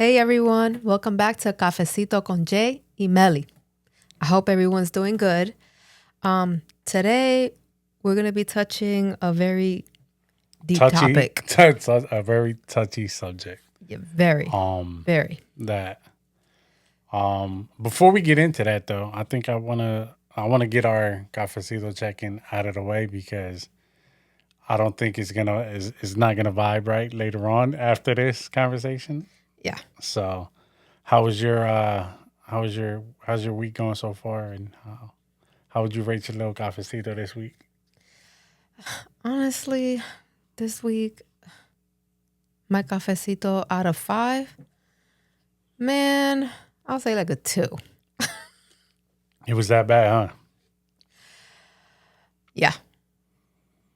Hey everyone, welcome back to Cafecito con Jay Mely. I hope everyone's doing good. Today we're gonna be touching a very deep topic. A very touchy subject. Yeah, very. That before we get into that though, I think I wanna get our cafecito check-in out of the way because I don't think it's not gonna vibe right later on after this conversation. Yeah. So how was your how's your week going so far, and how would you rate your little cafecito this week? Honestly, this week, my cafecito out of 5, man, I'll say like a 2. It was that bad, huh? Yeah.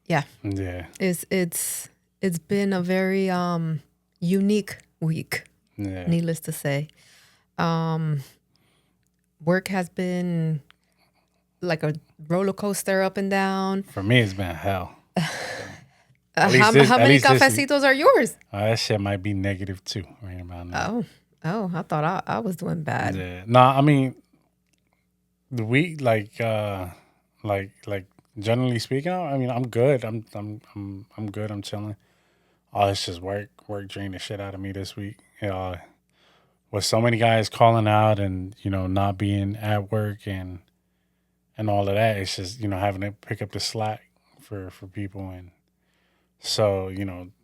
Yeah. Yeah. It's been a very unique week, Yeah. needless to say. Work has been like a roller coaster up and down. For me, it's been hell. How many cafecitos are yours? That shit might be -2 right about now. Oh, I thought I was doing bad. Yeah. Nah, I mean, the week, like generally speaking, I mean, I'm good. I'm good. I'm chilling. Oh, it's just work drained the shit out of me this week. With so many guys calling out and not being at work and all of that, it's just having to pick up the slack for people, and so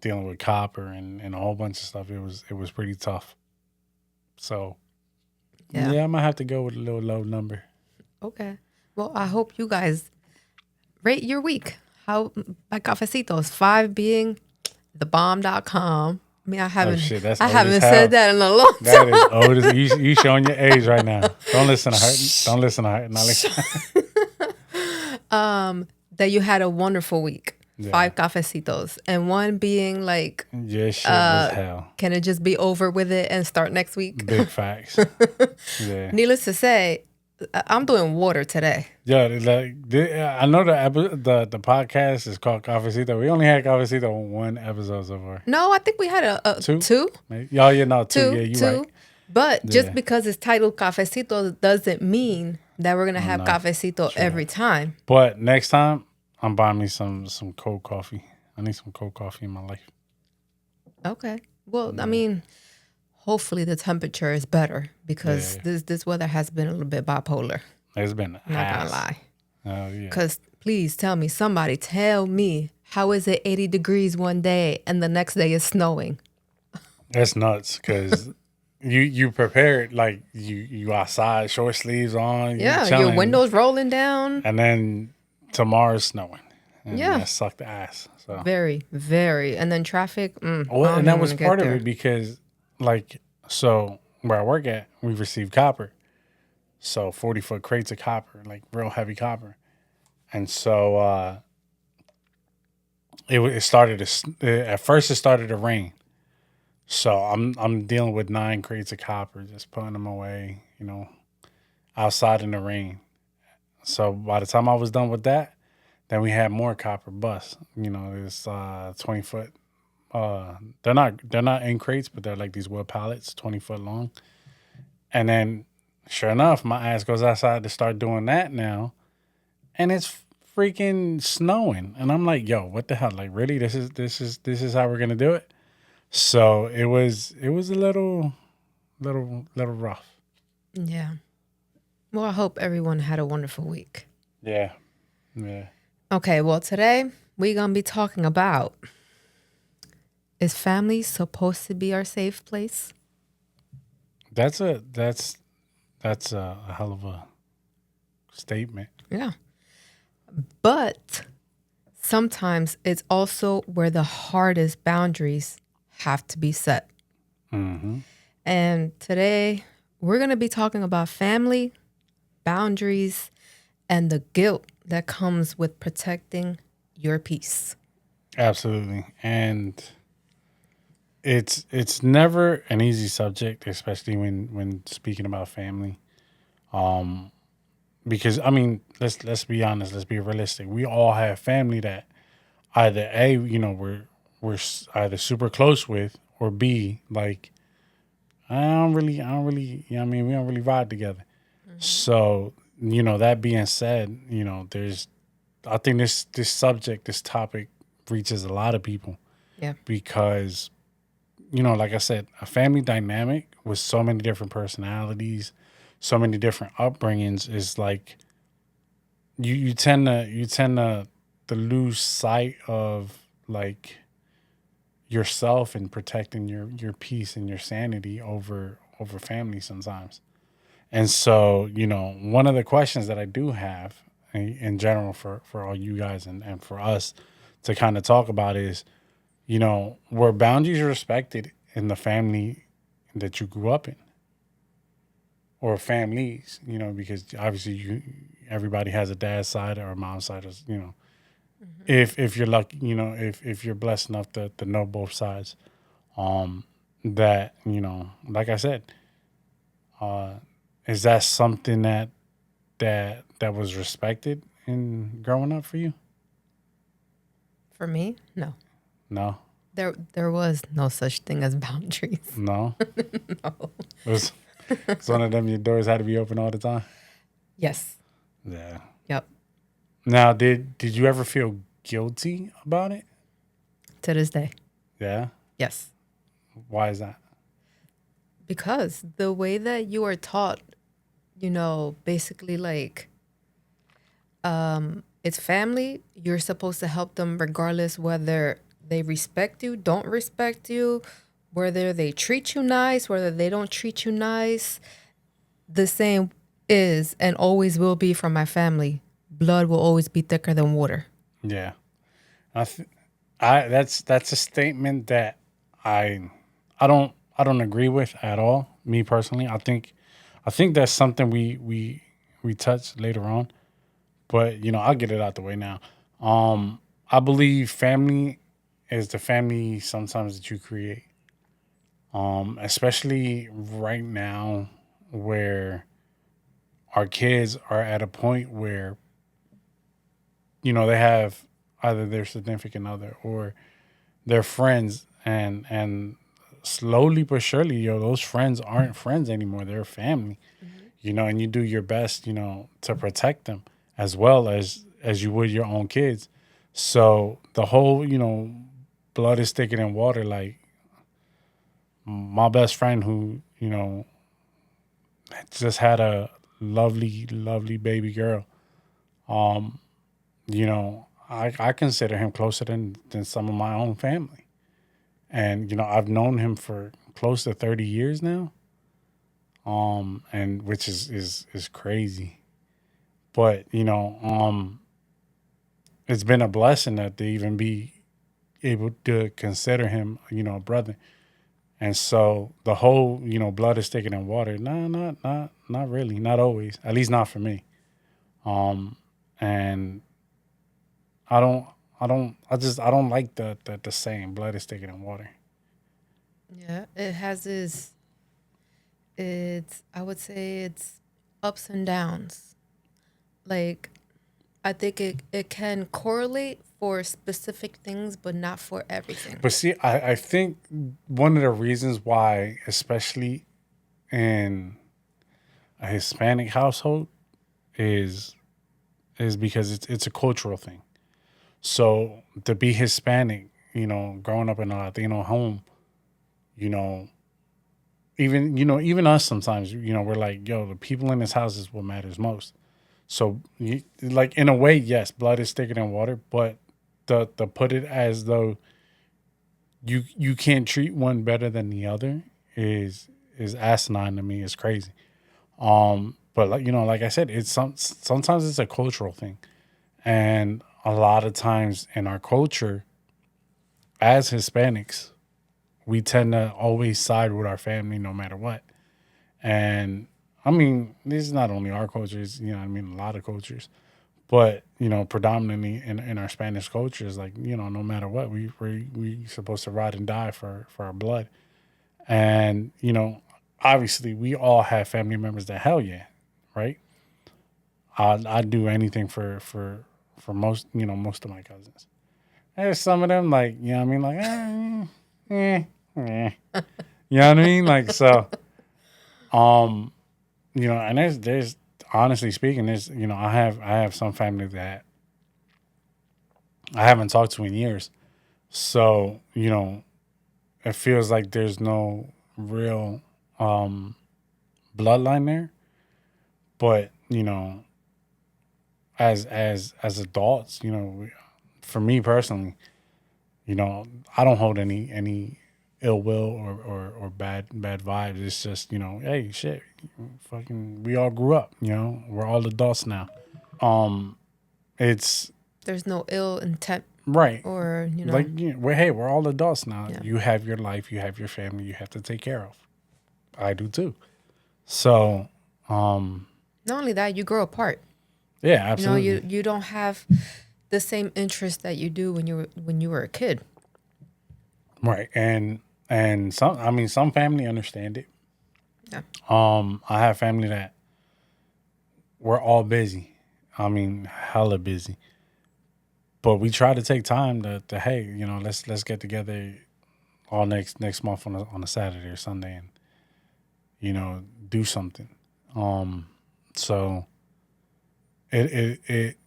dealing with copper and a whole bunch of stuff. It was pretty tough. So yeah, I might have to go with a little low number. Okay. Well, I hope you guys rate your week. How my cafecitos, 5 being thebomb.com. I mean, I haven't said that in a long time. That is old as you showing your age right now. Don't listen to her. Don't listen to her. Not listen. That you had a wonderful week. Yeah. 5 cafecitos, and 1 being like, yeah, shit was hell. Can it just be over with it and start next week? Big facts. Yeah. Needless to say, I'm doing water today. Yeah, I know the podcast is called Cafecito. We only had Cafecito on 1 episode so far. No, I think we had a 2. Maybe. Oh, yeah, no, 2. Yeah, you're 2. right. But just because it's titled Cafecito doesn't mean that we're gonna have cafecito every time. But next time, I'm buying me some cold coffee. I need some cold coffee in my life. Okay. Well, I mean, hopefully the temperature is better because this weather has been a little bit bipolar. It's been I'm not gonna lie. Oh, yeah. Because please tell me, how is it 80 degrees one day and the next day is snowing? That's nuts because you prepared, like you outside, short sleeves on. Yeah, your windows rolling down. And then tomorrow's snowing. And that sucked ass. So very, very. And then traffic. Well, and that was part of it because, so where I work at, we receive copper. So 40-foot crates of copper, like real heavy copper. And so it started at first it started to rain. So I'm dealing with 9 crates of copper, just putting them away, outside in the rain. So by the time I was done with that, then we had more copper bust. This 20-foot. They're not in crates, but they're like these wood pallets, 20-foot long. And then, sure enough, my ass goes outside to start doing that now, and it's freaking snowing. And I'm like, yo, what the hell? Like, really? This is how we're gonna do it? So it was a little rough. Yeah. Well, I hope everyone had a wonderful week. Yeah. Yeah. Okay, well, today we're going to be talking about, is family supposed to be our safe place? That's a hell of a statement. Yeah. But sometimes it's also where the hardest boundaries have to be set. Mm-hmm. And today we're going to be talking about family, boundaries, and the guilt that comes with protecting your peace. Absolutely. And it's never an easy subject, especially when speaking about family. Because I mean, let's be honest, let's be realistic. We all have family that either we're either super close with, or B, like you know what I mean, we don't really ride together. Mm-hmm. So, that being said, I think this subject, this topic reaches a lot of people Yeah. because, like I said, a family dynamic with so many different personalities, so many different upbringings is like you tend to lose sight of like yourself and protecting your peace and your sanity over family sometimes. And so, one of the questions that I do have in general for all you guys and for us to kind of talk about is, were boundaries respected in the family that you grew up in or families, because obviously everybody has a dad's side or a mom's side, Mm-hmm. if you're lucky, if you're blessed enough to know both sides, um, that, like I said, uh, is that something that was respected in growing up for you? For me, no. No, There was no such thing as boundaries. no. No. It was it's one of them. Your doors had to be open all the time. Yes. Yeah. Yep. Now, did you ever feel guilty about it? To this day. Yeah. Yes. Why is that? Because the way that you are taught, basically like it's family, you're supposed to help them regardless whether they respect you, don't respect you, whether they treat you nice, whether they don't treat you nice. The same is and always will be from my family. Blood will always be thicker than water. Yeah. I th- I that's a statement that I I don't agree with at all. Me personally, I think that's something we touch later on, but I'll get it out the way now. I believe family is the family sometimes that you create. Especially right now where our kids are at a point where they have either their significant other or their friends, and slowly but surely, those friends aren't friends anymore. They're family, Mm-hmm. and you do your best, to protect them as well as you would your own kids. So the whole, blood is thicker than water. Like my best friend who, just had a lovely, lovely baby girl. Um, I consider him closer than some of my own family. And I've known him for close to 30 years now, and which is crazy. But it's been a blessing that to even be able to consider him, a brother. And so the whole, blood is thicker than water. No, not really, not always. At least not for me. And I don't, I don't like the saying blood is thicker than water. Yeah, it has it's I would say it's ups and downs. Like I think it can correlate for specific things, but not for everything. But see, I think one of the reasons why, especially in a Hispanic household, is because it's a cultural thing. So to be Hispanic, growing up in a Latino home, you know, even us sometimes, we're like, yo, the people in this house is what matters most. So, like in a way, yes, blood is thicker than water, but to put it as though you can't treat one better than the other is asinine to me. It's crazy. But like I said, sometimes it's a cultural thing, and a lot of times in our culture, as Hispanics, we tend to always side with our family no matter what. And I mean, this is not only our cultures, I mean, a lot of cultures, but predominantly in our Spanish culture is like, no matter what, we supposed to ride and die for our blood. And obviously we all have family members that hell yeah, right? I'd do anything for most most of my cousins. There's some of them like, I mean, like, eh, eh. You know what I mean? Like, so, um, and there's honestly speaking, there's, I have some family that I haven't talked to in years. So, it feels like there's no real um bloodline there. But, as adults, for me personally, I don't hold any ill will or bad vibes. It's just, hey, shit, fucking, we all grew up. We're all adults now. It's There's no ill intent right. or, Like, we're all adults now. yeah. You have your life, you have your family, you have to take care of. I do too. So, Not only that, you grow apart. yeah, You absolutely. you don't have the same interest that you do when you were a kid. Right. And some family understand it. Yeah. I have family that we're all busy. I mean, hella busy. But we try to take time to hey, let's get together all next month on a Saturday or Sunday and do something. So it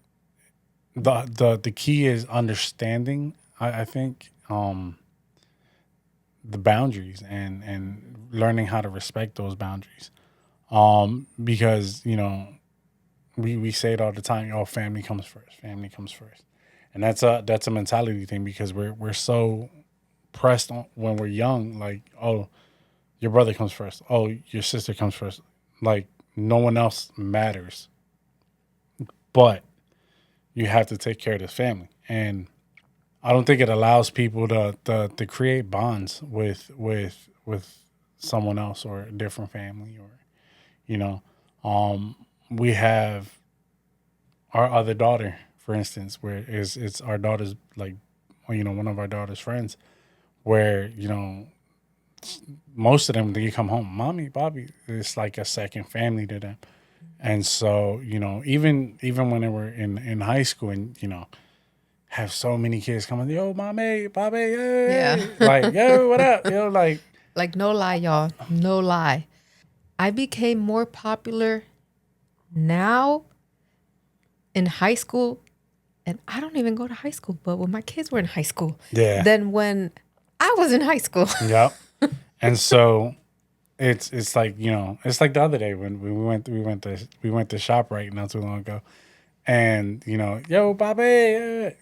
the key is understanding. I think the boundaries and learning how to respect those boundaries. Because we say it all the time. Oh, family comes first. Family comes first, and that's a mentality thing because we're so pressed on when we're young. Like, oh, your brother comes first. Oh, your sister comes first. Like, no one else matters, but you have to take care of the family. And I don't think it allows people to create bonds with someone else or a different family or you know. We have our other daughter, for instance, where it's our daughter's like one of our daughter's friends, where most of them they come home, mommy, Bobby, it's like a second family to them. And so even when they were in high school and have so many kids coming, yo, mommy, Bobby, Yeah. hey, like yo, what up, like Like, no lie, y'all. No lie. I became more popular now in high school, and I don't even go to high school, but when my kids were in high school, yeah, than when I was in high school. yep. And so it's like it's like the other day when we went to shop right not too long ago, and yo, Bobby,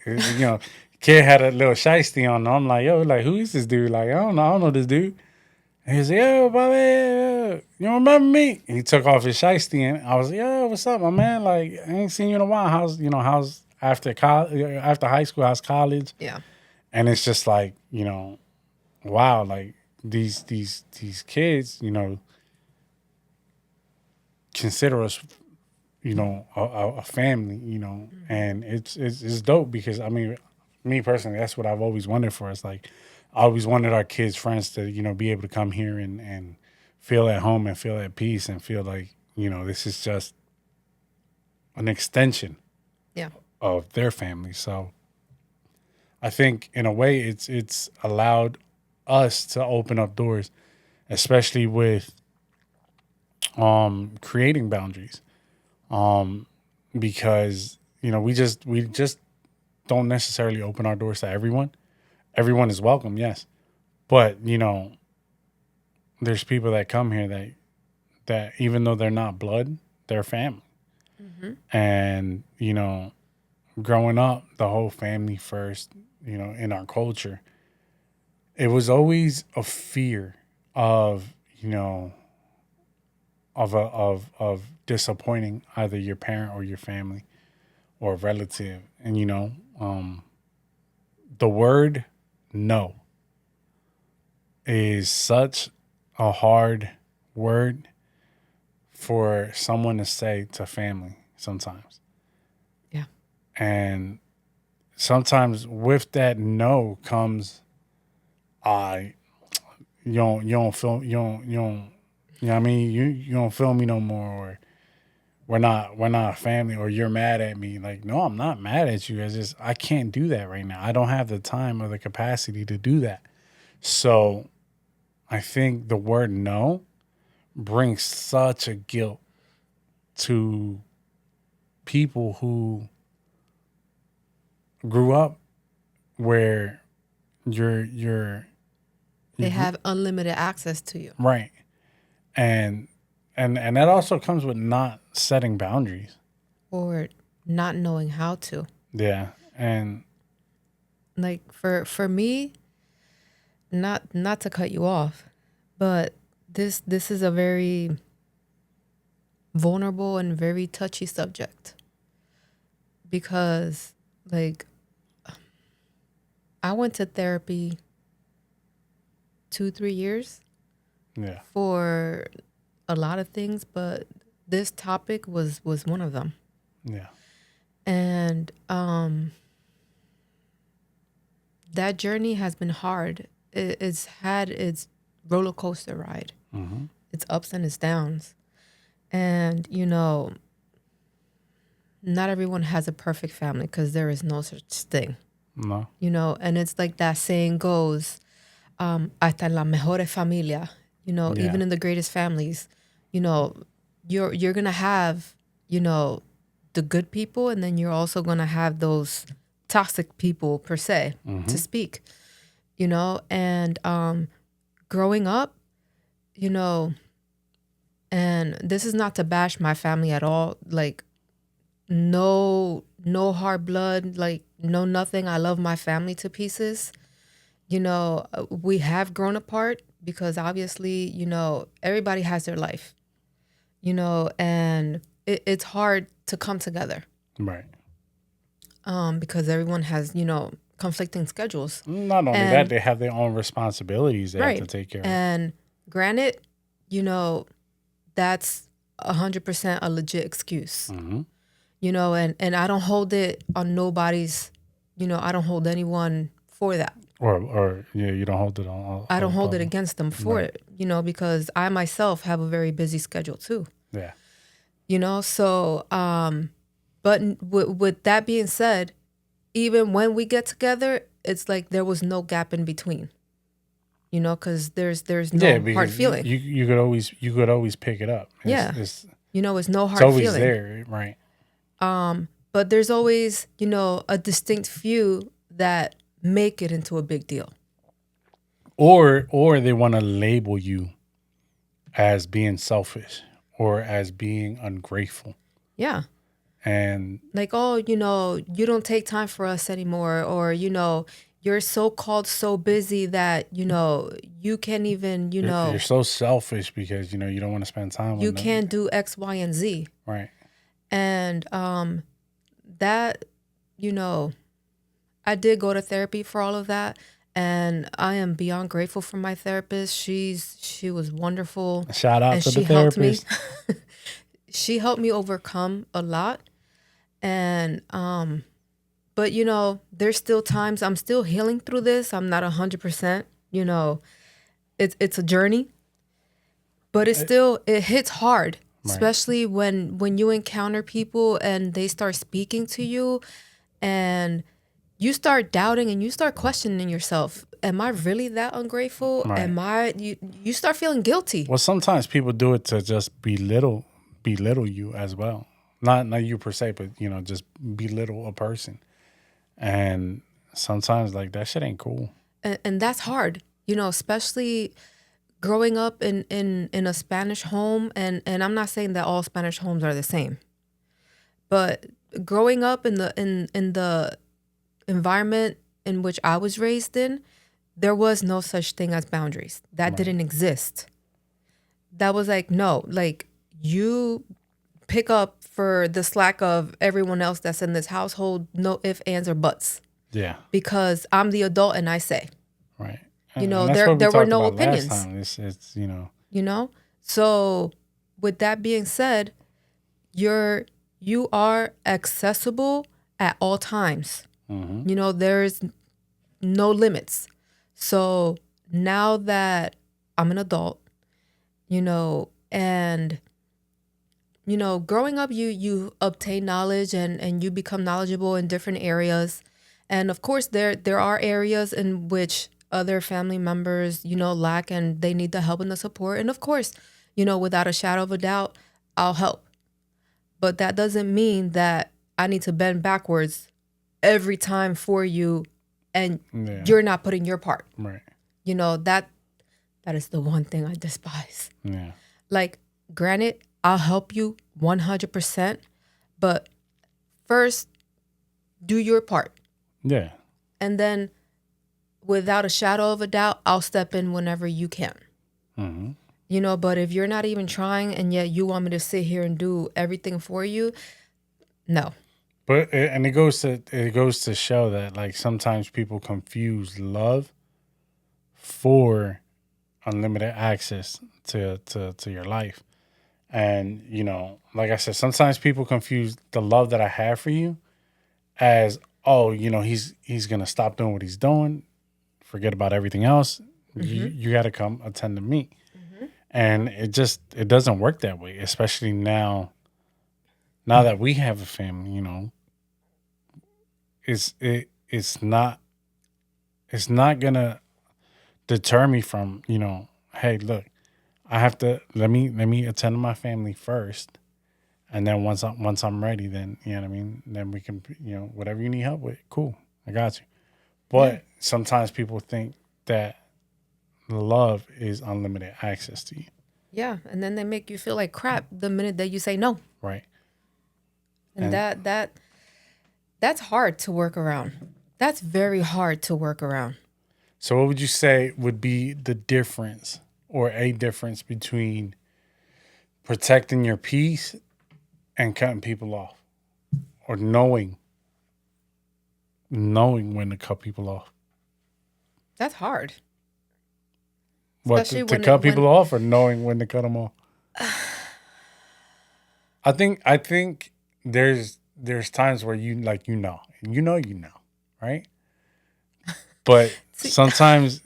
kid had a little shiesty on. I'm like, yo, like who is this dude? Like I don't know this dude. And he's like, yo, Bobby, you don't remember me? And he took off his shiesty, and I was like, yo, what's up, my man? Like I ain't seen you in a while. How's after college, after high school, how's college? Yeah. And it's just like wow, like these kids, consider us, a family, and it's dope because I mean, me personally, that's what I've always wanted for us. Like, I always wanted our kids' friends to, be able to come here and feel at home and feel at peace and feel like, this is just an extension Yeah. of their family. So I think in a way it's allowed us to open up doors, especially with creating boundaries. Because we just don't necessarily open our doors to everyone. Everyone is welcome, yes, but there's people that come here that even though they're not blood, they're family. Mm-hmm. And growing up, the whole family first. In our culture, it was always a fear of of disappointing either your parent or your family or a relative, and the word no is such a hard word for someone to say to family sometimes. Yeah. And sometimes with that no comes I you don't feel you know what I mean? You don't feel me no more, or we're not a family, or you're mad at me. Like, no, I'm not mad at you. It's just I can't do that right now. I don't have the time or the capacity to do that. So I think the word no brings such a guilt to people who grew up where you're They have unlimited access to you. right. And that also comes with not setting boundaries. Or not knowing how to. Yeah. And Like for me, not to cut you off, but this is a very vulnerable and very touchy subject. Because like I went to therapy 2-3 years yeah. for a lot of things, but this topic was one of them. Yeah. And that journey has been hard. It's had its roller coaster ride, Mm-hmm. its ups and its downs. And, you know, not everyone has a perfect family because there is no such thing. No. You know, and it's like that saying goes, hasta en la mejores familia, you know, Yeah. even in the greatest families, you know, you're going to have, you know, the good people, and then you're also going to have those toxic people per se, to speak, you know, and growing up, you know, and this is not to bash my family at all, like no hard blood, like no nothing. I love my family to pieces. You know, we have grown apart because obviously, you know, everybody has their life, you know, and it's hard to come together. Right. Because everyone has, you know, conflicting schedules. Not only that, they have their own responsibilities they have to take care of. And granted, you know, that's 100% a legit excuse. Mm-hmm. You know, and I don't hold it on nobody's, you know, I don't hold anyone for that. Or yeah, you don't hold it on. I don't hold it against them for it, you know, because I myself have a very busy schedule too. Yeah. You know, so, but with that being said, even when we get together, it's like there was no gap in between. You know, because there's no hard feeling. You could always pick it up. It's you know, it's no hard feeling. It's always there, right? But there's always, you know, a distinct few that make it into a big deal. Or they want to label you as being selfish or as being ungrateful. Yeah. And like, oh, you know, you don't take time for us anymore, or, you know, you're so busy that, you know, you can't even, you know, you're so selfish because, you know, you don't want to spend time with them. You can't do X, Y, and Z. Right. And that, you know, I did go to therapy for all of that, and I am beyond grateful for my therapist. She was wonderful. Shout out to the therapist. She helped me overcome a lot. And but, you know, there's still times I'm still healing through this. I'm not 100%, you know, it's a journey, but it hits hard, right. Especially when you encounter people and they start speaking to you and you start doubting and you start questioning yourself. Am I really that ungrateful? Right. You start feeling guilty. Well, sometimes people do it to just belittle you as well. Not you per se, but, you know, just belittle a person. And sometimes, like, that shit ain't cool. And that's hard, you know, especially growing up in a Spanish home. And I'm not saying that all Spanish homes are the same, but growing up in the environment in which I was raised in, there was no such thing as boundaries. That didn't exist. That was like, no, like, you pick up for the slack of everyone else that's in this household, no ifs, ands, or buts. Yeah. Because I'm the adult and I say. Right. You know, there were no opinions. Last time. It's, you know. You know? So with that being said, you are accessible at all times. Mm-hmm. You know, there's no limits. So now that I'm an adult, you know, and, you know, growing up, you obtain knowledge and you become knowledgeable in different areas. And of course, there are areas in which other family members, lack and they need the help and the support. And of course, without a shadow of a doubt, I'll help. But that doesn't mean that I need to bend backwards every time for you and you're not putting your part. Right. That is the one thing I despise. Yeah. Like, granted, I'll help you 100%, but first, do your part. Yeah. And then, without a shadow of a doubt, I'll step in whenever you can. Mm-hmm. But if you're not even trying and yet you want me to sit here and do everything for you, no. But it goes to show that, like, sometimes people confuse love for unlimited access to your life. And, like I said, sometimes people confuse the love that I have for you as, oh, he's going to stop doing what he's doing, forget about everything else. Mm-hmm. You got to come attend to me. Mm-hmm. And it doesn't work that way, especially now that we have a family, it's not going to deter me from, hey, look, I have to let me attend to my family first, and then once I'm ready, then you know what I mean. Then we can, whatever you need help with, cool, I got you. But sometimes people think that love is unlimited access to you. Yeah, and then they make you feel like crap the minute that you say no. Right. And that's hard to work around. That's very hard to work around. So what would you say would be the difference or a difference between protecting your peace and cutting people off, or knowing when to cut people off? That's hard. What, to cut people off, or knowing when to cut them off? I think there's times where you right? But sometimes,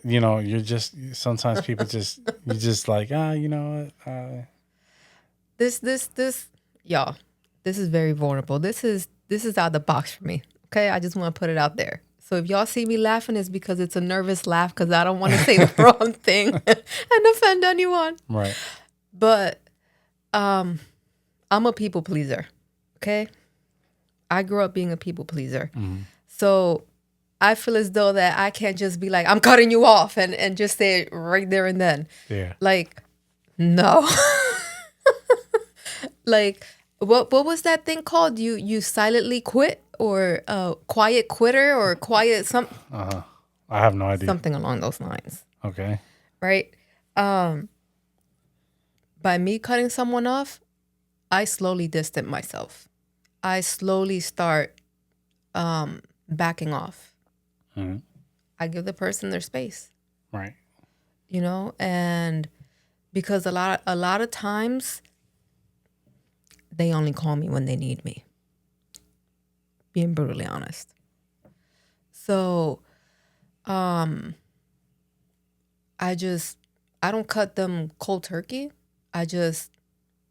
sometimes people you just like, you know what? This, y'all, this is very vulnerable. This is out of the box for me. Okay. I just want to put it out there. So if y'all see me laughing, it's because it's a nervous laugh because I don't want to say the wrong thing and offend anyone. Right. But I'm a people pleaser. Okay. I grew up being a people pleaser. Mm-hmm. So I feel as though that I can't just be like, I'm cutting you off and just say it right there and then. Yeah. Like, no. Like, what was that thing called? You silently quit, or quiet quitter, or quiet something? I have no idea. Something along those lines. Okay. Right? By me cutting someone off, I slowly distance myself. I slowly start backing off. Mm-hmm. I give the person their space. Right. And because a lot of times they only call me when they need me. Being brutally honest. So I don't cut them cold turkey. I just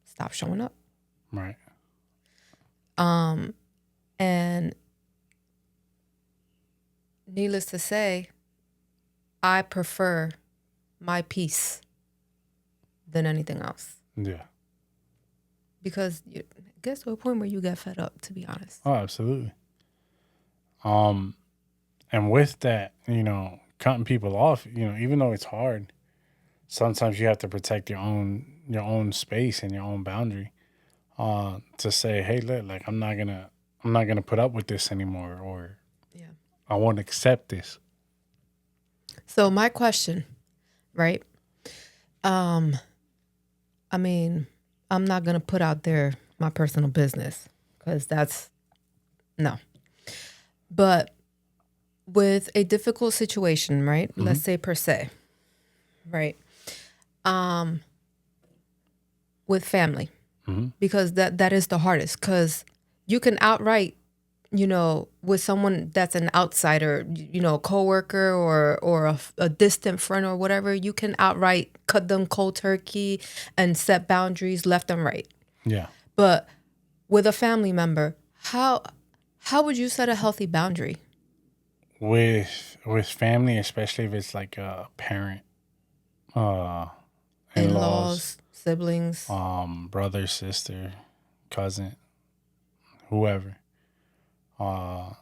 stop showing up. Right. And needless to say, I prefer my peace than anything else. Yeah. Because it gets to a point where you get fed up, to be honest. Oh, absolutely. And with that, cutting people off, even though it's hard, sometimes you have to protect your own space and your own boundary. To say, hey, look, like I'm not gonna put up with this anymore, or I won't accept this. So my question, right? I mean, I'm not gonna put out there my personal business because that's no. But with a difficult situation, right? Mm-hmm. Let's say per se, right? With family. Mm-hmm. Because that is the hardest, because you can outright, with someone that's an outsider, a coworker or a distant friend or whatever, you can outright cut them cold turkey and set boundaries left and right. Yeah. But with a family member, how would you set a healthy boundary? with family, especially if it's like a parent, uh, in-laws, In-laws, siblings. brother, sister, cousin, whoever. Uh,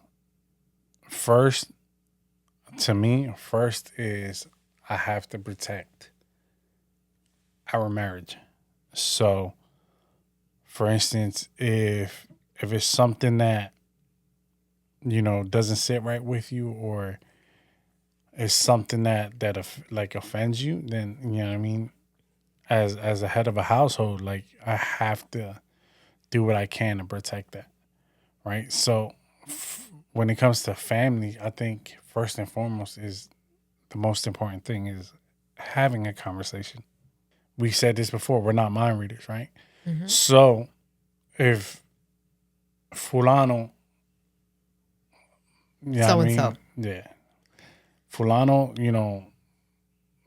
first, to me, first is I have to protect our marriage. So, for instance, if it's something that doesn't sit right with you, or it's something like offends you, then you know what I mean. As a head of a household, like I have to do what I can to protect that, right? So, when it comes to family, I think first and foremost is the most important thing is having a conversation. We said this before. We're not mind readers, right? Mm-hmm. So if fulano, yeah, I So and so. mean, yeah, fulano,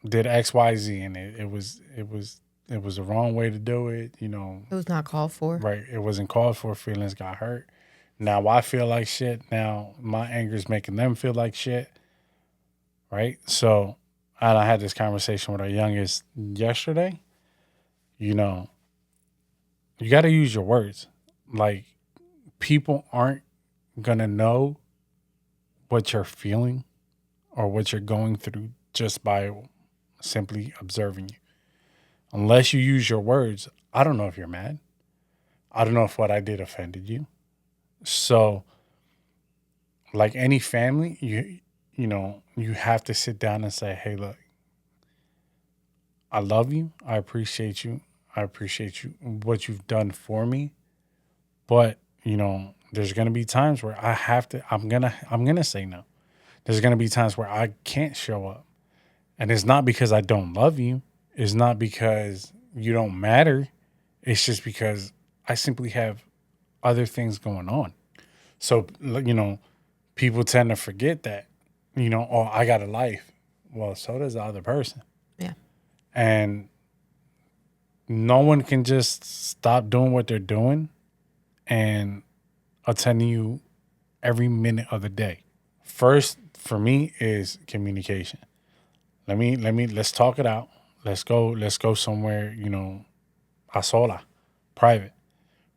did X, Y, Z, and it was the wrong way to do it. It was not called for. Right? It wasn't called for. Feelings got hurt. Now I feel like shit. Now my anger is making them feel like shit. Right? So I had this conversation with our youngest yesterday. You know, you got to use your words. Like people aren't gonna know what you're feeling or what you're going through just by simply observing you. Unless you use your words, I don't know if you're mad. I don't know if what I did offended you. So, like any family, you have to sit down and say, "Hey, look, I love you. I appreciate you. I appreciate you what you've done for me. But, there's going to be times where I'm going to say no. There's going to be times where I can't show up. And it's not because I don't love you. It's not because you don't matter. It's just because I simply have other things going on. So, people tend to forget that, oh, I got a life. Well, so does the other person. Yeah. And no one can just stop doing what they're doing and attending you every minute of the day. First, for me, is communication. Let's talk it out. Let's go somewhere, a sola, private,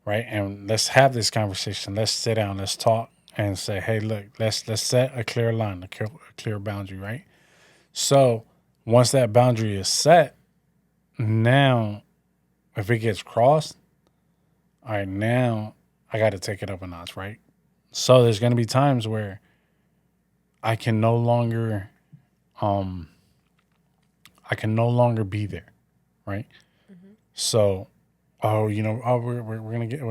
right? And let's have this conversation. Let's sit down, let's talk and say, hey, look, let's set a clear line, a clear boundary, right? So once that boundary is set, now if it gets crossed, all right, now I got to take it up a notch, right? So there's going to be times where I can no longer, um, I can no longer be there, right? Mm-hmm. So, we're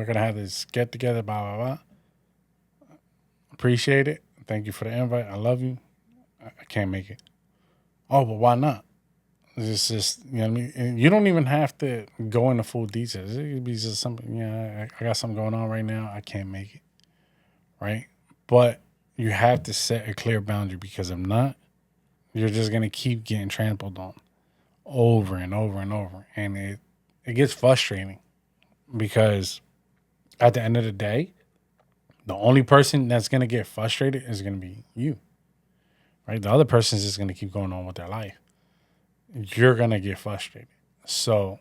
gonna have this get together, blah blah blah. Appreciate it. Thank you for the invite. I love you. I can't make it. Oh, but why not? It's just you know what I mean. And you don't even have to go into full details. It could be just something. I got something going on right now. I can't make it. Right, but you have to set a clear boundary because if not, you're just gonna keep getting trampled on over and over and over, and it gets frustrating because at the end of the day, the only person that's gonna get frustrated is gonna be you. Right, the other person is just gonna keep going on with their life. You're gonna get frustrated. So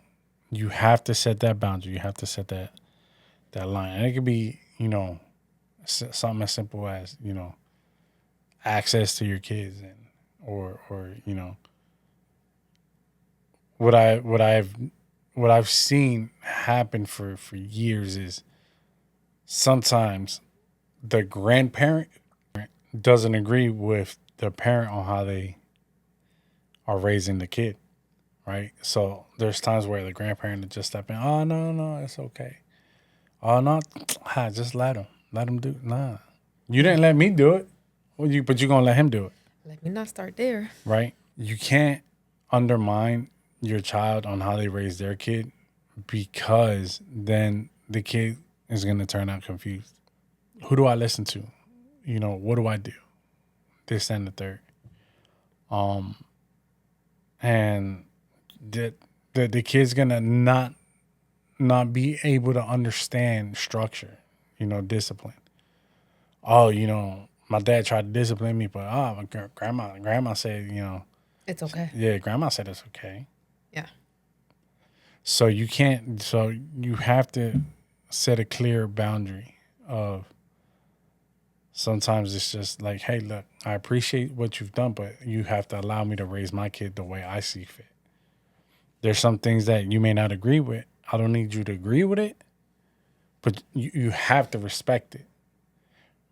you have to set that boundary. You have to set that line, and it could be something as simple as access to your kids, and or what I've seen happen for years is sometimes the grandparent doesn't agree with the parent on how they are raising the kid, right? So there's times where the grandparent will just step in. Oh no, it's okay. Oh no, just let him do. Nah, you Yeah. didn't let me do it. But you gonna let him do it, Let me not start there. right? You can't undermine your child on how they raise their kid because then the kid is gonna turn out confused. Who do I listen to? What do I do? This and the third. Um, and the kid's gonna not be able to understand structure, discipline. Oh, my dad tried to discipline me, but my grandma said, It's okay. yeah, grandma said it's okay. Yeah. So you have to set a clear boundary of sometimes it's just like, hey, look, I appreciate what you've done, but you have to allow me to raise my kid the way I see fit. There's some things that you may not agree with. I don't need you to agree with it, but you have to respect it,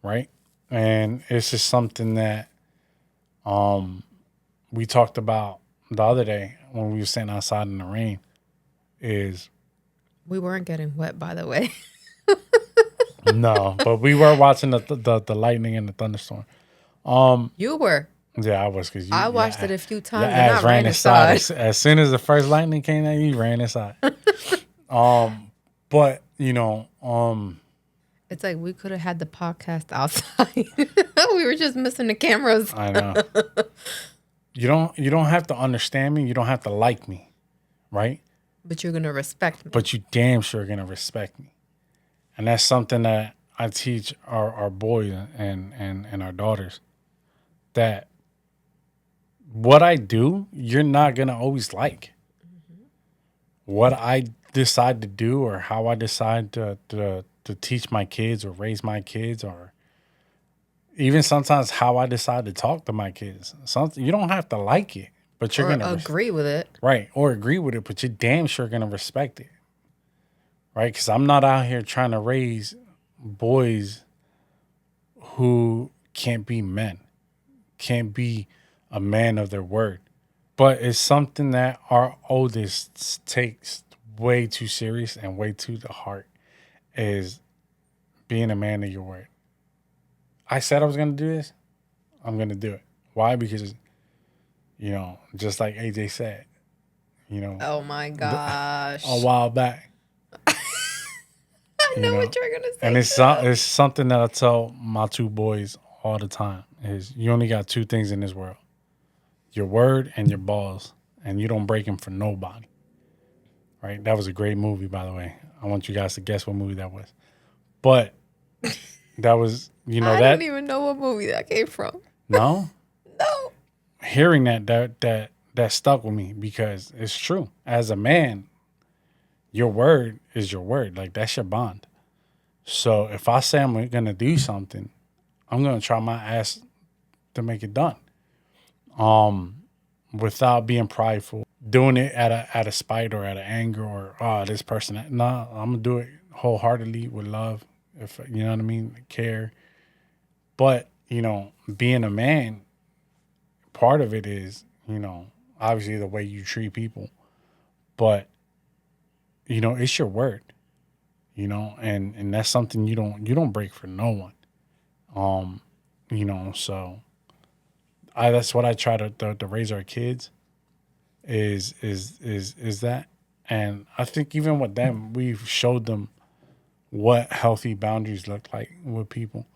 right? And it's just something that we talked about the other day when we were sitting outside in the rain is We weren't getting wet, by the way. no, but we were watching the lightning and the thunderstorm. You were. Yeah, I was because I watched it a few your times and I ass ran inside. inside. As soon as the first lightning came out, you ran inside. But It's like we could have had the podcast outside. We were just missing the cameras. I know. You don't have to understand me. You don't have to like me, right? But you're gonna respect me. But you damn sure gonna respect me, and that's something that I teach our boys and our daughters. That what I do, you're not gonna always like. Mm-hmm. What I decide to do or how I decide to teach my kids or raise my kids or even sometimes how I decide to talk to my kids. Something you don't have to like it, but you're gonna agree with it, right? Or agree with it, but you're damn sure gonna respect it, right? Because I'm not out here trying to raise boys who can't be men, can't be a man of their word. But it's something that our oldest takes way too serious and way too to heart is being a man of your word. I said I was going to do this. I'm going to do it. Why? Because, just like AJ said, oh my gosh. A while back. I know what you're going to say. And it's something that I tell my two boys all the time is you only got two things in this world. Your word and your balls. And you don't break them for nobody. Right? That was a great movie, by the way. I want you guys to guess what movie that was. But that was, I don't even know what movie that came from. No? No. Hearing that stuck with me because it's true. As a man, your word is your word. Like, that's your bond. So if I say I'm going to do something, I'm going to try my ass to make it done. Without being prideful, doing it at a spite or at an anger or this person. No, I'm gonna do it wholeheartedly with love. If you know what I mean, care. But being a man, part of it is obviously the way you treat people. But it's your word. And that's something you don't break for no one. So. That's what I try to raise our kids is that. And I think even with them, we've showed them what healthy boundaries look like with people.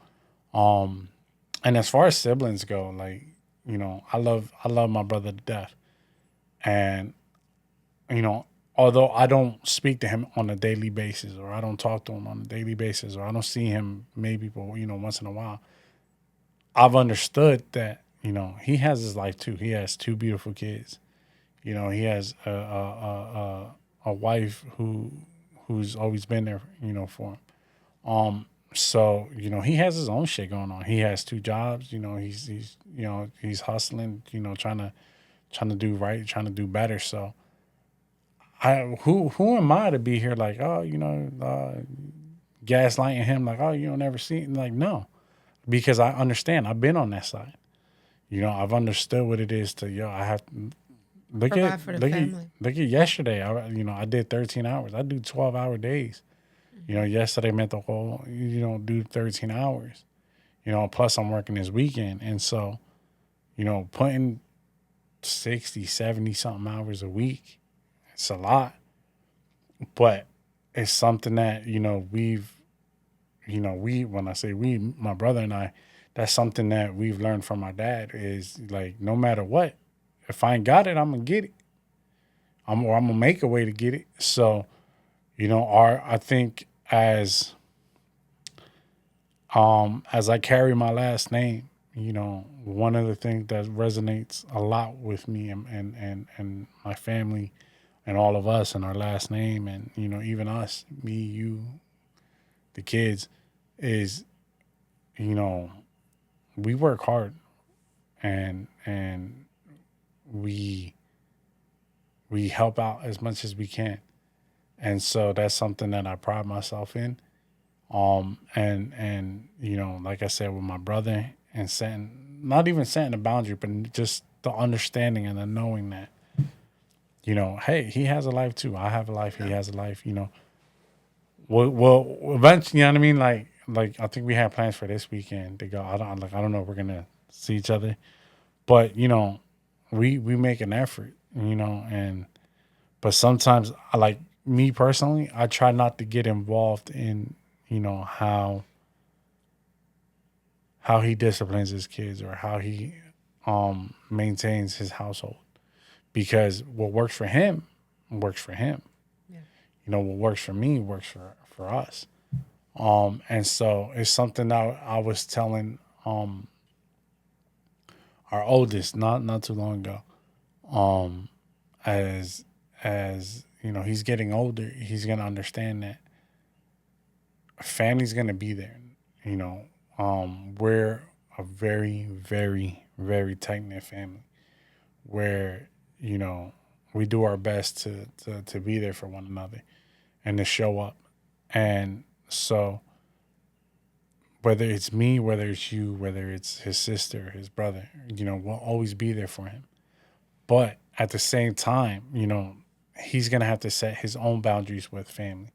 And as far as siblings go, like, I love my brother to death. And, although I don't speak to him on a daily basis or I don't talk to him on a daily basis or I don't see him maybe, but, once in a while, I've understood that, he has his life too. He has two beautiful kids. He has a wife who's always been there, for him. So he has his own shit going on. He has two jobs. He's hustling. Trying to do right, trying to do better. So who am I to be here like gaslighting him like you don't ever see it? Like no, because I understand. I've been on that side. I've understood what it is to I have to look at yesterday. I did 13 hours. I do 12-hour days. Mm-hmm. Yesterday meant the whole do 13 hours. Plus I'm working this weekend, and so putting 60, 70 something hours a week, it's a lot. But it's something that we've when I say we, my brother and I. That's something that we've learned from our dad is like, no matter what, if I ain't got it, I'm going to get it. I'm going to make a way to get it. So, I think as as I carry my last name, one of the things that resonates a lot with me and my family and all of us and our last name and, even us, me, you, the kids, is, you know, we work hard and we we help out as much as we can. And so that's something that I pride myself in. And like I said with my brother and setting not even setting a boundary, but just the understanding and the knowing that, hey, he has a life too. I have a life, he has a life, Well, eventually, you know what I mean? Like I think we have plans for this weekend to go. I don't know if we're gonna see each other, but we make an effort, and but sometimes I like me personally, I try not to get involved in, how he disciplines his kids or how he maintains his household because what works for him works for him. Yeah. What works for me works for us. And so it's something that I was telling our oldest not too long ago. Um, as he's getting older, he's gonna understand that family's gonna be there. You know, we're a very, very, very tight knit family where you know we do our best to be there for one another and to show up. And so whether it's me, whether it's you, whether it's his sister, his brother, we'll always be there for him. But at the same time, he's gonna have to set his own boundaries with family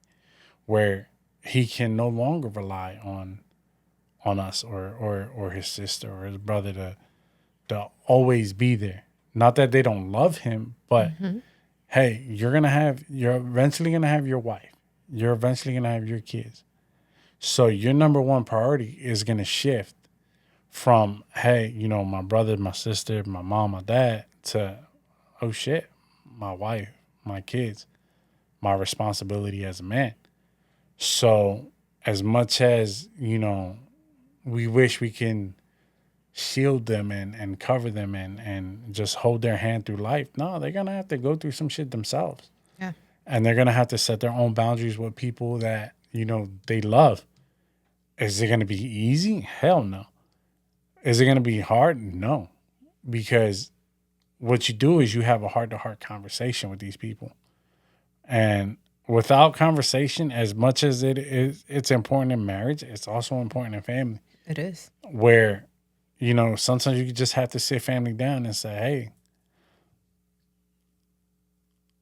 where he can no longer rely on us or his sister or his brother to always be there. Not that they don't love him, but hey, you're eventually gonna have your wife. You're eventually gonna have your kids. So your number one priority is gonna shift from, hey, my brother, my sister, my mom, my dad to, oh shit, my wife, my kids, my responsibility as a man. So as much as, we wish we can shield them and cover them and just hold their hand through life, no, they're gonna have to go through some shit themselves. Yeah. And they're gonna have to set their own boundaries with people that, they love. Is it gonna be easy? Hell no. Is it gonna be hard? No. Because what you do is you have a heart to heart conversation with these people. And without conversation, as much as it's important in marriage, it's also important in family. It is. Where, sometimes you just have to sit family down and say, hey,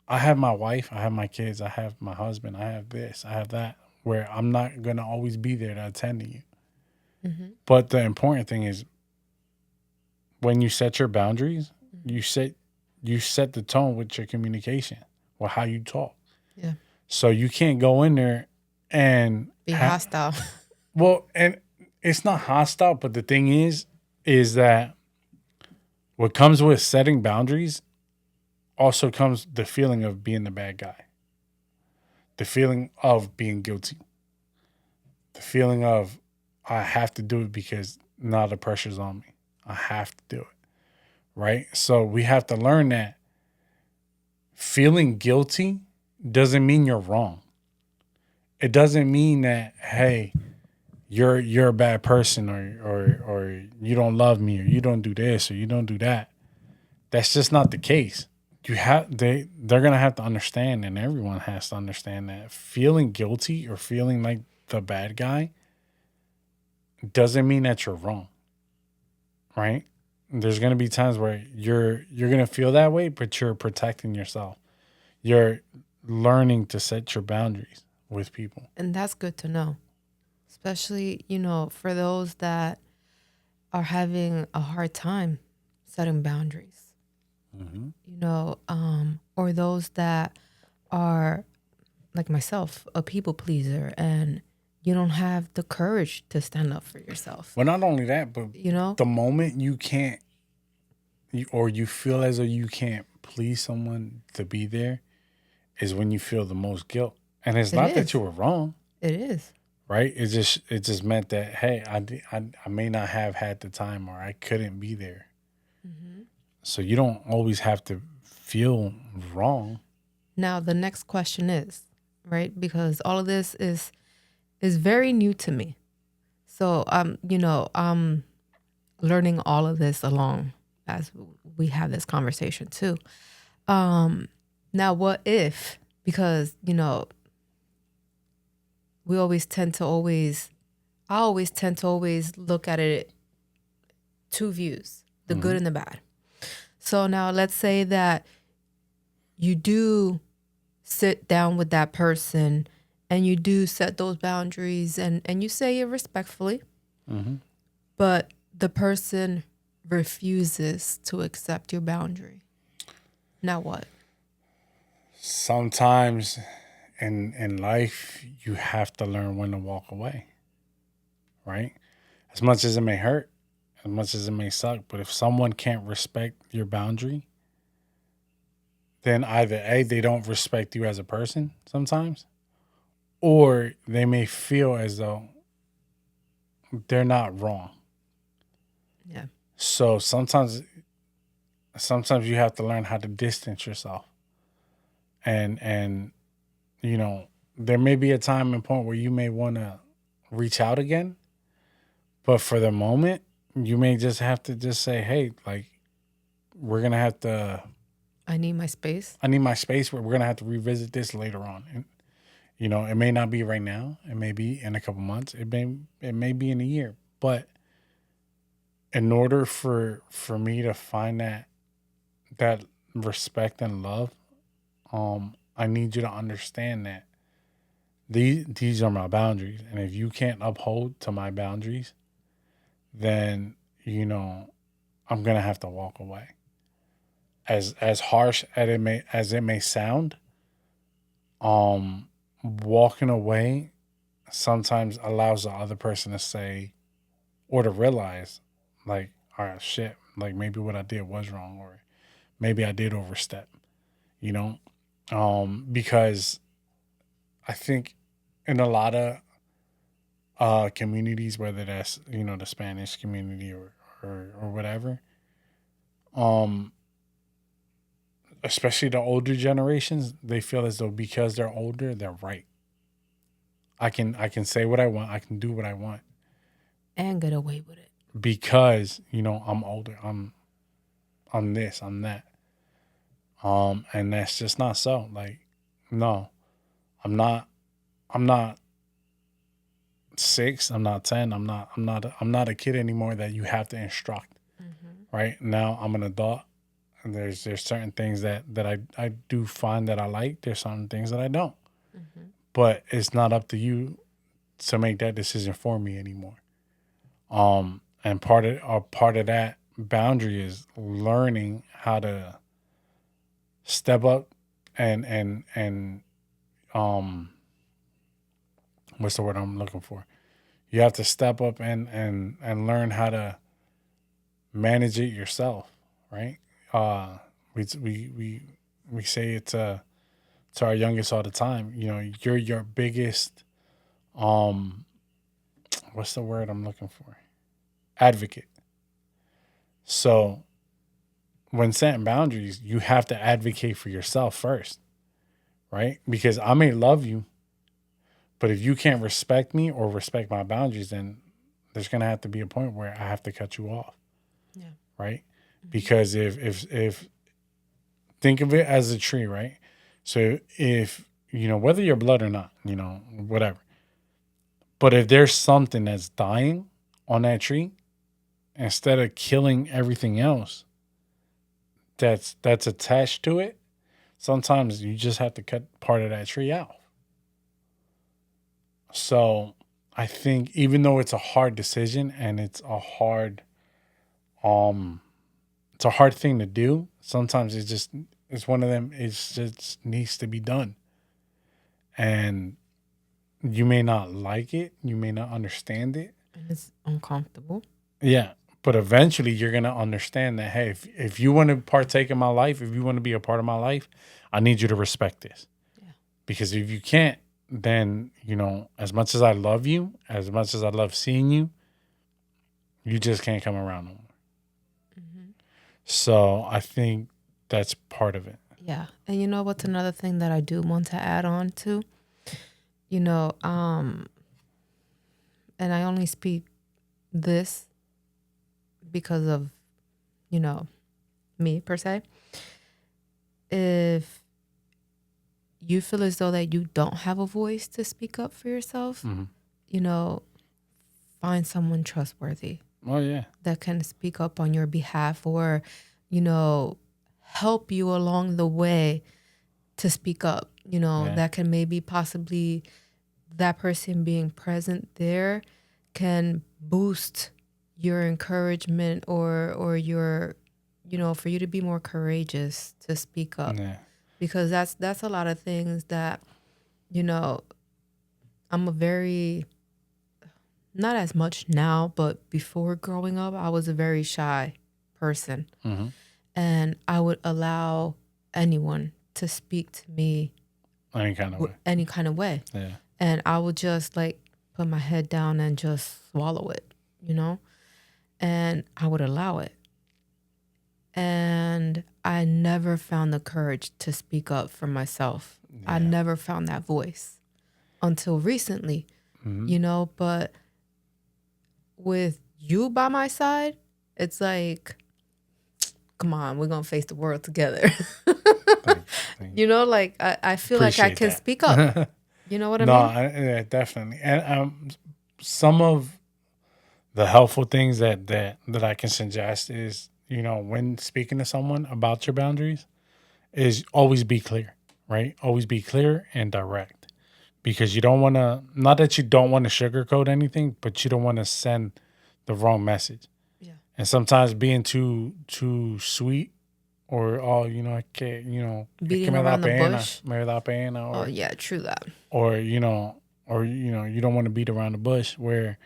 I have my wife, I have my kids, I have my husband, I have this, I have that, where I'm not gonna always be there to attend to you. Mm-hmm. But the important thing is when you set your boundaries, you set the tone with your communication or how you talk. Yeah. So you can't go in there and be hostile. Well, and it's not hostile, but the thing is that what comes with setting boundaries also comes the feeling of being the bad guy, the feeling of being guilty, the feeling of I have to do it because now the pressure's on me. I have to do it. Right? So we have to learn that feeling guilty doesn't mean you're wrong. It doesn't mean that, hey, you're a bad person or you don't love me or you don't do this or you don't do that. That's just not the case. They're gonna have to understand, and everyone has to understand that feeling guilty or feeling like the bad guy doesn't mean that you're wrong. Right? There's gonna be times where you're gonna feel that way, but you're protecting yourself. You're learning to set your boundaries with people. And that's good to know. Especially, for those that are having a hard time setting boundaries. Mm-hmm. Or those that are like myself, a people pleaser, and you don't have the courage to stand up for yourself. Well, not only that, but the moment you can't, or you feel as though you can't please someone to be there, is when you feel the most guilt. And it's not that you were wrong. It is. right? It just meant that, hey, I may not have had the time, or I couldn't be there. Mm-hmm. So you don't always have to feel wrong. Now the next question is, right? Because all of this is very new to me. So I'm learning all of this along as we have this conversation too. Now what if, because we always tend to always I always tend to always look at it two views, the good and the bad. So now let's say that you do sit down with that person and you do set those boundaries and you say it respectfully, Mm-hmm. but the person refuses to accept your boundary. Now what? Sometimes in life, you have to learn when to walk away, right? As much as it may hurt, as much as it may suck, but if someone can't respect your boundary, then either A, they don't respect you as a person sometimes, or they may feel as though they're not wrong. Yeah. So sometimes you have to learn how to distance yourself. And there may be a time and point where you may want to reach out again, but for the moment, you may just have to just say, "Hey, like we're going to have to I need my space. I need my space. We're going to have to revisit this later on." And it may not be right now. It may be in a couple months. It may be in a year. But in order for me to find that respect and love, I need you to understand that these are my boundaries, and if you can't uphold to my boundaries, then I'm gonna have to walk away. As harsh as it may sound, walking away sometimes allows the other person to say or to realize, like, all right, shit, like maybe what I did was wrong, or maybe I did overstep, you know, because I think in a lot of communities, whether that's the Spanish community or whatever, um, especially the older generations, they feel as though because they're older, they're right. I can say what I want. I can do what I want And get away with it. because I'm older. I'm this. I'm that. And that's just not so. Like, no, I'm not. I'm not 6. I'm not 10. I'm not a kid anymore that you have to instruct. Right now, I'm an adult, and there's certain things that I do find that I like. There's certain things that I don't. But it's not up to you to make that decision for me anymore. And part of that boundary is learning how to step up and um what's the word I'm looking for? You have to step up and learn how to manage it yourself, right? We say it to our youngest all the time. You're your biggest um what's the word I'm looking for? Advocate. So when setting boundaries, you have to advocate for yourself first, right? Because I may love you, but if you can't respect me or respect my boundaries, then there's gonna have to be a point where I have to cut you off, Yeah. right? Because if think of it as a tree, right? So if whether you're blood or not, whatever. But if there's something that's dying on that tree, instead of killing everything else that's attached to it, sometimes you just have to cut part of that tree out. So I think even though it's a hard decision and um it's a hard thing to do, sometimes it's one of them, it just needs to be done. And you may not like it, you may not understand it. And it's uncomfortable. Yeah. But eventually you're gonna understand that, hey, if you want to partake in my life, if you want to be a part of my life, I need you to respect this. Yeah. Because if you can't, then, as much as I love you, as much as I love seeing you, you just can't come around no more. So I think that's part of it. Yeah. And you know what's another thing that I do want to add on to? You know, and I only speak this because of, me per se. If you feel as though that you don't have a voice to speak up for yourself, find someone trustworthy. Oh, yeah. That can speak up on your behalf or, help you along the way to speak up. That can maybe possibly that person being present there can boost your encouragement or your, for you to be more courageous to speak up. Yeah. Because that's a lot of things that, I'm a very, not as much now, but before growing up, I was a very shy person. Mm-hmm. And I would allow anyone to speak to me Any kind of way. Yeah. And I would just like put my head down and just swallow it, and I would allow it. And I never found the courage to speak up for myself. Yeah. I never found that voice until recently, but with you by my side, it's like, come on, we're going to face the world together. Thanks. Like I feel Appreciate like I can speak up. You know what I mean? No, yeah, definitely. And some of the helpful things that I can suggest is, when speaking to someone about your boundaries, is always be clear, right? Always be clear and direct. Because you don't want to, not that you don't want to sugarcoat anything, but you don't want to send the wrong message. Yeah. And sometimes being too sweet or, I can't, beating around the bush. Me da pena. Or, oh, yeah, true that. Or, you don't want to beat around the bush where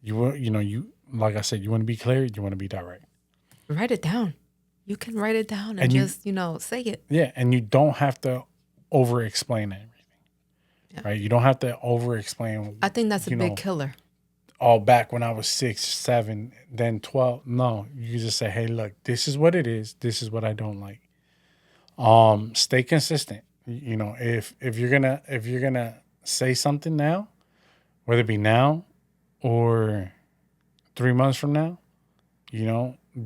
you like I said, you want to be clear, you want to be direct. Write it down. You can write it down and just, say it. Yeah, and you don't have to over-explain everything. Yeah. Right? You don't have to over-explain. I think that's a big killer. All back when I was 6, 7, then 12. No, you just say, hey, look, this is what it is. This is what I don't like. Stay consistent. If you're gonna say something now, whether it be now or 3 months from now,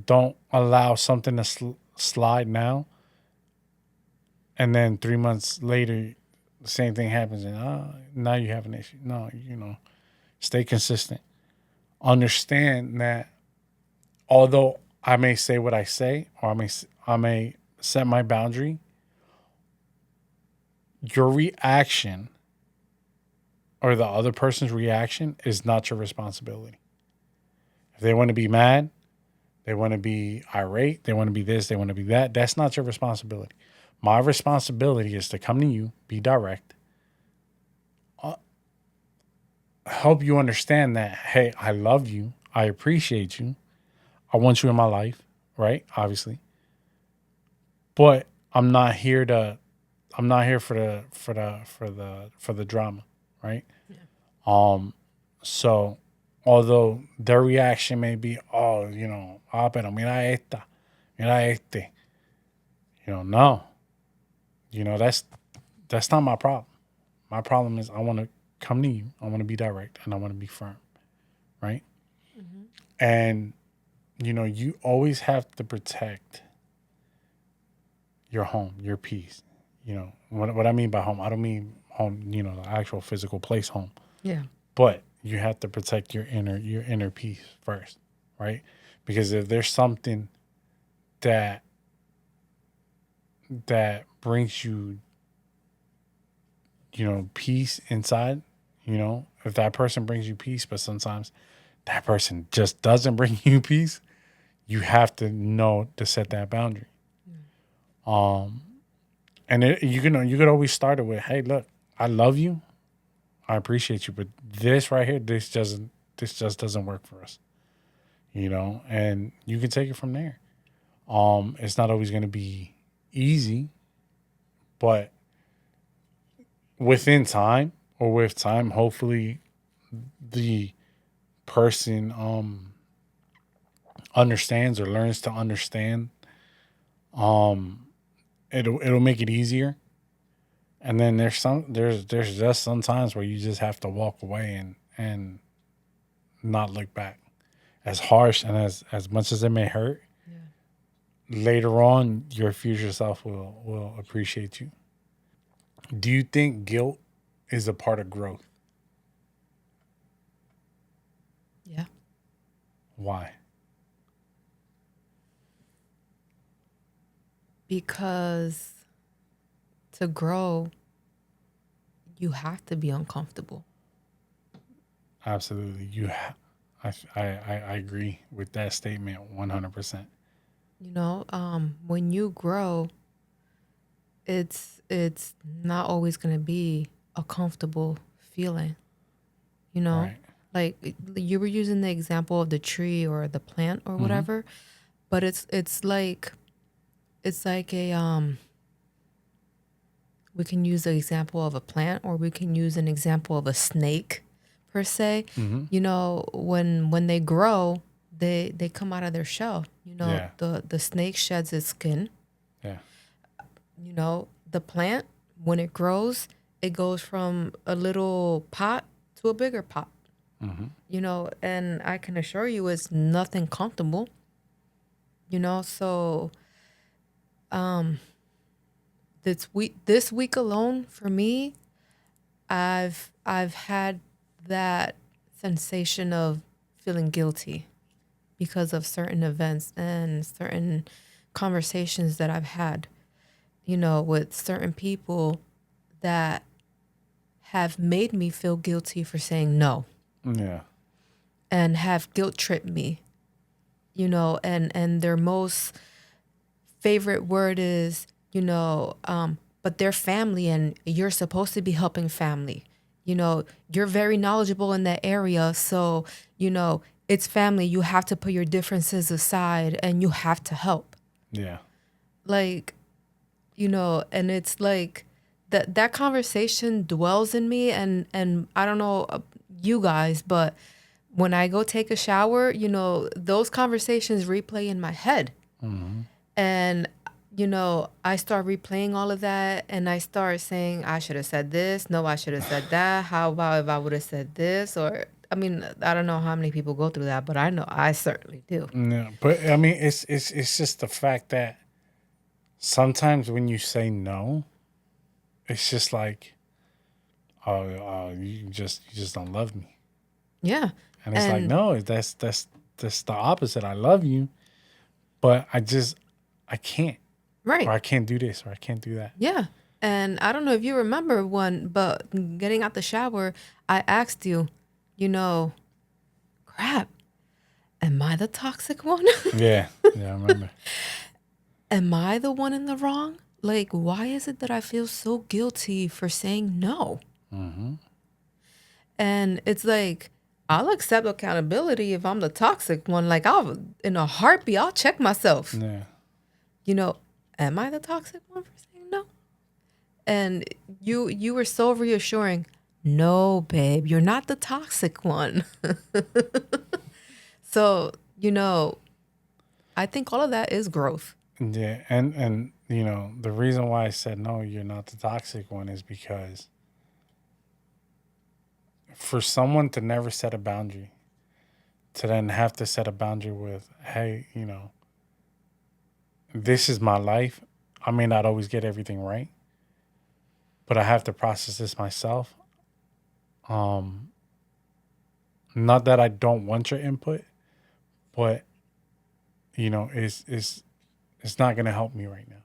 don't allow something to slide now, and then 3 months later, the same thing happens, and now you have an issue. No, stay consistent. Understand that although I may say what I say, or I may set my boundary, your reaction or the other person's reaction is not your responsibility. If they want to be mad, they want to be irate, they want to be this, they want to be that, that's not your responsibility. My responsibility is to come to you, be direct, help you understand that, hey, I love you, I appreciate you, I want you in my life, right? Obviously. But I'm not here for the drama, right? Yeah. So although their reaction may be, pero mira esta, mira este. No. That's not my problem. My problem is I want to come to you, I want to be direct, and I want to be firm, right? Mm-hmm. And, you always have to protect your home, your peace. What I mean by home, I don't mean home, the actual physical place home. Yeah. But you have to protect your inner peace first, right? Because if there's something that brings you, peace inside, if that person brings you peace, but sometimes that person just doesn't bring you peace, you have to know to set that boundary. And you could always start it with, hey, look, I love you, I appreciate you, but this right here, this just doesn't work for us, and you can take it from there. It's not always going to be easy, but within time, or with time, hopefully the person understands or learns to understand. It'll make it easier. And then there's just some times where you just have to walk away and not look back. As harsh and as much as it may hurt, later on your future self will appreciate you. Do you think guilt is a part of growth? Yeah. Why? Because to grow, you have to be uncomfortable. Absolutely. I agree with that statement 100%. When you grow, it's not always going to be a comfortable feeling. Right. Like you were using the example of the tree or the plant or whatever, but it's like a we can use the example of a plant, or we can use an example of a snake per se. When they grow, they come out of their shell. Yeah. The snake sheds its skin. Yeah. The plant, when it grows, it goes from a little pot to a bigger pot. And I can assure you it's nothing comfortable. So this week alone for me, I've had that sensation of feeling guilty because of certain events and certain conversations that I've had, with certain people that have made me feel guilty for saying no. Yeah. And have guilt tripped me, and their most favorite word is, but they're family and you're supposed to be helping family. You're very knowledgeable in that area. So, it's family. You have to put your differences aside and you have to help. Yeah. Like, and it's like that conversation dwells in me. And I don't know you guys, but when I go take a shower, those conversations replay in my head. And I start replaying all of that, and I start saying, I should have said this. No, I should have said that. How about if I would have said this? Or, I mean, I don't know how many people go through that, but I know I certainly do. No, but I mean, it's just the fact that sometimes when you say no, it's just like, oh, you just don't love me. Yeah. And it's like, no, that's the opposite. I love you, but I can't. Right. Or I can't do this, or I can't do that. Yeah. And I don't know if you remember one, but getting out the shower, I asked you, crap, am I the toxic one? Yeah, I remember. Am I the one in the wrong? Like, why is it that I feel so guilty for saying no? And it's like, I'll accept accountability if I'm the toxic one. Like, in a heartbeat, I'll check myself. Yeah. Am I the toxic one for saying no? And you were so reassuring. No, babe, you're not the toxic one. So, I think all of that is growth. Yeah, and the reason why I said no, you're not the toxic one is because for someone to never set a boundary, to then have to set a boundary with, hey, this is my life. I may not always get everything right, but I have to process this myself. Not that I don't want your input, but it's not gonna help me right now.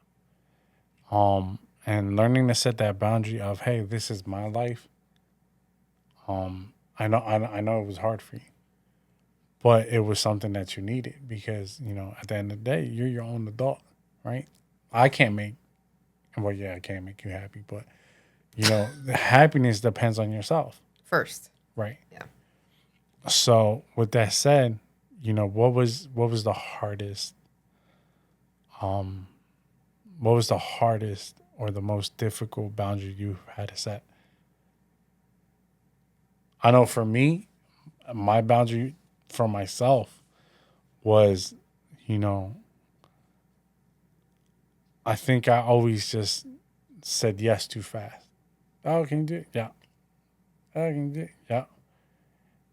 And learning to set that boundary of, hey, this is my life. I know it was hard for you, but it was something that you needed because at the end of the day, you're your own adult, right? I can't make, well, yeah, I can't make you happy, but the happiness depends on yourself First. right? Yeah. So with that said, what was the hardest or the most difficult boundary you had to set? I know for me, my boundary for myself was, you know, I think I always just said yes too fast. Oh, can you do it? Yeah. Oh, can you do it? Yeah.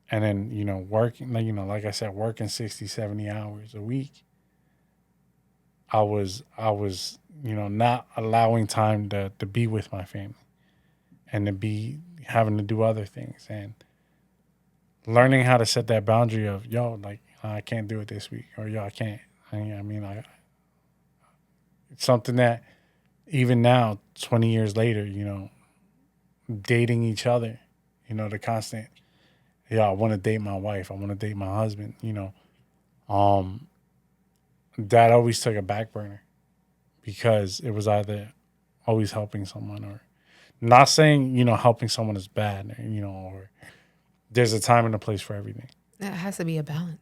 And then, working, like I said, working 60, 70 hours a week, I was, not allowing time to be with my family and to be having to do other things and learning how to set that boundary of, yo, like, I can't do it this week, or yo, I can't. It's something that even now, 20 years later, dating each other, the constant, yeah, I want to date my wife, I want to date my husband, um, that always took a back burner because it was either always helping someone or not saying, helping someone is bad, or there's a time and a place for everything. It has to be a balance.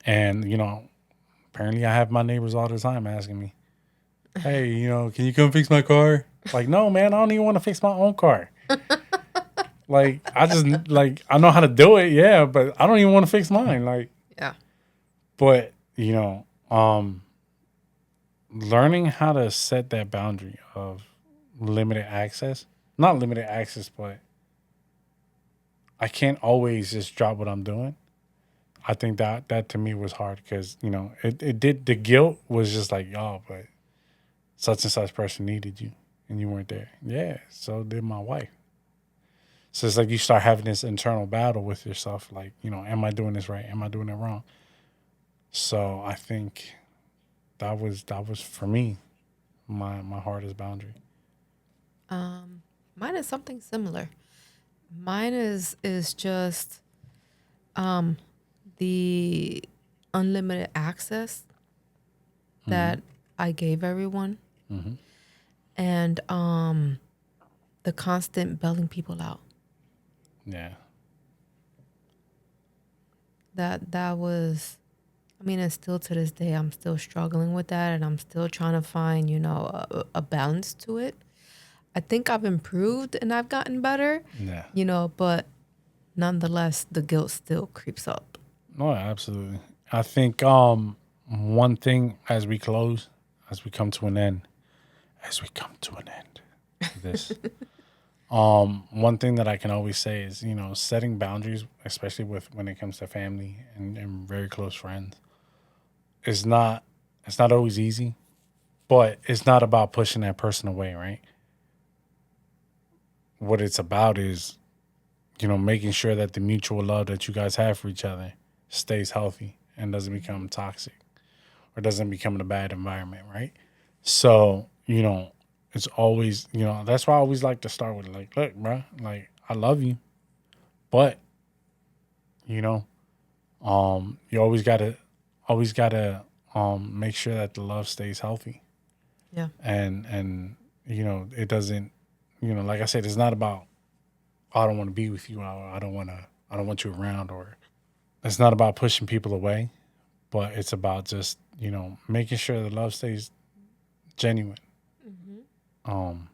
And, apparently I have my neighbors all the time asking me, hey, can you come fix my car? Like, no, man, I don't even want to fix my own car. Like, I know how to do it, yeah, but I don't even want to fix mine. Like, Yeah. but, learning how to set that boundary of limited access, not limited access, but I can't always just drop what I'm doing. I think that to me was hard because, it did, the guilt was just like, y'all, but such and such person needed you and you weren't there. Yeah, so did my wife. So it's like you start having this internal battle with yourself, like, am I doing this right? Am I doing it wrong? So I think that was for me my hardest boundary. Mine is something similar. Mine is just the unlimited access that I gave everyone, Mm-hmm. and the constant bailing people out. Yeah. That was, I mean, and still to this day, I'm still struggling with that, and I'm still trying to find, a balance to it. I think I've improved and I've gotten better, Yeah. But nonetheless, the guilt still creeps up. No, absolutely. I think one thing as we close, as we come to an end of this, one thing that I can always say is, setting boundaries, especially with when it comes to family and very close friends, is not it's not always easy, but it's not about pushing that person away, right? What it's about is, making sure that the mutual love that you guys have for each other stays healthy and doesn't become toxic or doesn't become a bad environment, right? So, it's always, that's why I always like to start with, like, look, bro, like, I love you, but, you know, you always gotta make sure that the love stays healthy. Yeah. And it doesn't, like I said, it's not about, oh, I don't want to be with you, or I don't want you around, or it's not about pushing people away, but it's about just, making sure the love stays genuine. Um,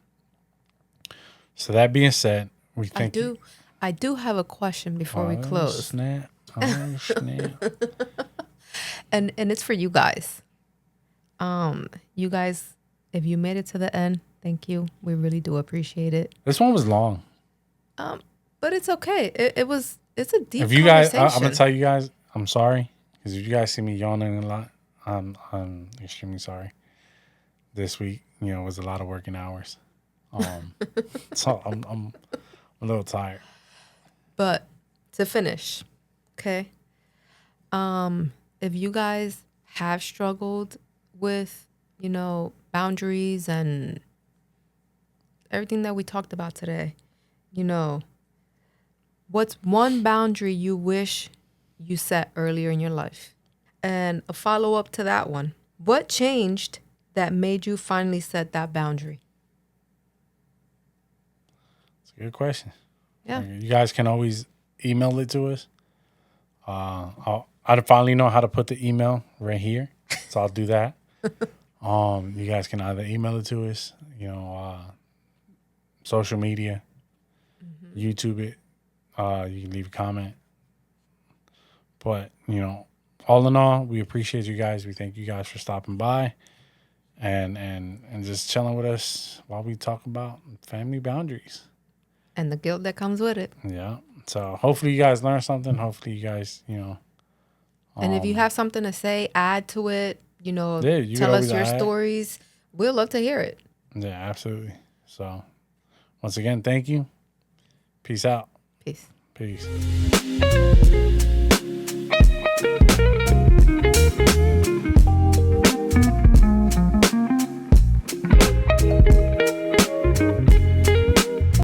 so that being said, we I thank you. do I do have a question before we Oh close. snap! Oh snap! And it's for you guys. You guys, if you made it to the end, thank you. We really do appreciate it. This one was long. But it's okay. It's a deep If you guys, I'm conversation. gonna tell you guys, I'm sorry because if you guys see me yawning a lot, I'm extremely sorry. This week, was a lot of working hours. So I'm a little tired. But to finish, okay? If you guys have struggled with, boundaries and everything that we talked about today, what's one boundary you wish you set earlier in your life? And a follow up to that one. What changed that made you finally set that boundary? It's a good question. Yeah. You guys can always email it to us. I finally know how to put the email right here, so I'll do that. You guys can either email it to us, social media, YouTube it, You can leave a comment. But, you know, all in all, we appreciate you guys. We thank you guys for stopping by and just chilling with us while we talk about family boundaries. And the guilt that comes with it. Yeah. So hopefully you guys learn something. Hopefully you guys, you know. And if you have something to say, add to it. You know, Yeah, you tell can us always your add. stories. We'll love to hear it. Yeah, absolutely. So once again, thank you. Peace out. Peace. Peace.